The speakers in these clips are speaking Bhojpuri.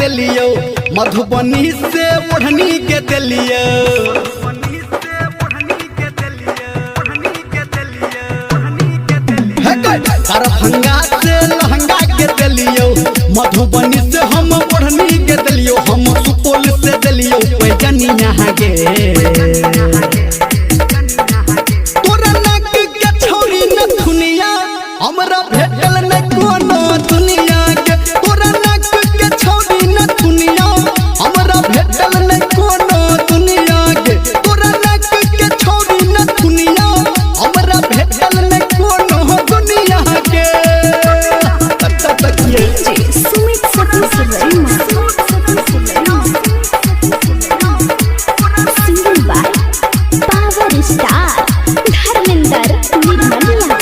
दिलियो मधुबनी से ओढ़नी के दिलियो दरभंगा से लहंगा के दिलियो मधुबनी से हम ओढ़नी के दिलियो हम सुपौल से दिलियो पैजनिया गे तोरा नाक के छोरी न दुनिया हमरा भेटल न कोनो दुनिया के तोरा नाक के छोरी न दुनिया हमरा भेटल न कोनो दुनिया के तोरा नाक के छोरी न दुनिया हमरा भेटल न कोनो दुनिया के Sumit Satish singing by power star Dharmendra निर्मलिया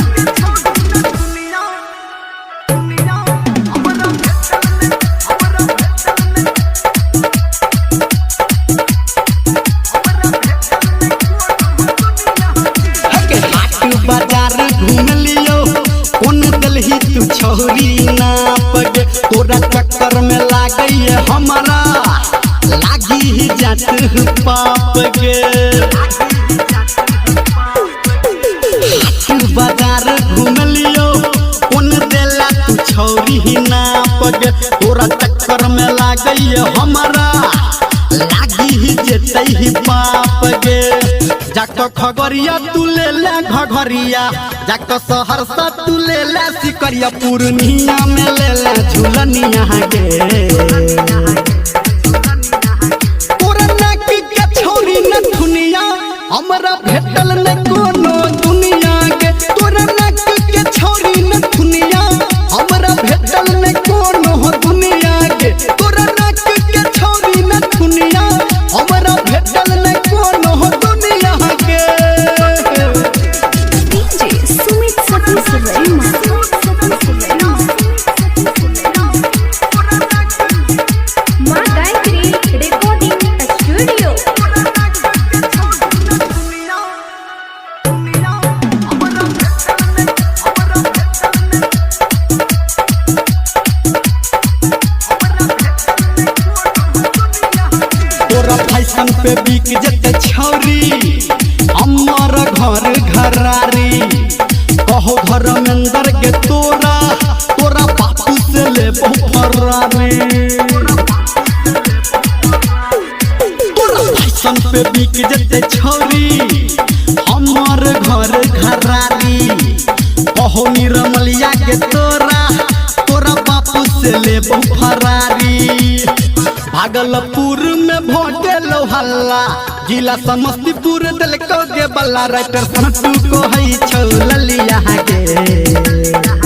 बाजार घूम लियो कौन दलही तू छोरी नाप गे तोरा चक्कर में लागई हमारा लागी ही जात पाप गे बाजार घूम लियो कौन देला तू छोरी नाप गे तोरा चक्कर में लागई हमारा लागी ही जेतई ही पाप गे जाको खगरिया तू ले ले घघरिया जाको सहरसा तू ले ले सिकरिया पूर्णिया में ले ले झुलनिया गे तोरा नाक के छोरी न दुनिया हमरा भेटल न कोनो दुनिया के तोरा नाक के छोरी न दुनिया हमरा भेटल न कोनो दुनिया के तोरा नाक के छोरी न दुनिया हमरा भेटल न कोनो दुनिया के सुमित सतीश माँ गायत्री रिकॉर्डिंग स्टूडियो तोरा फैशन पे बिक जते छौरी हमर घर घरारी कहो धर्मेंद्र के तोरा तोरा बापू से ले फरारी तोरा फैशन पे बिक जते छौरी हमर घर घरारी कहो निर्मलिया के तोरा तोरा बापू से ले फरारी भागलपुर में भोटे लो हल्ला जिला समस्तीपुर दिल को गे बल्ला राइटर सनटू को है छौ ललिया गे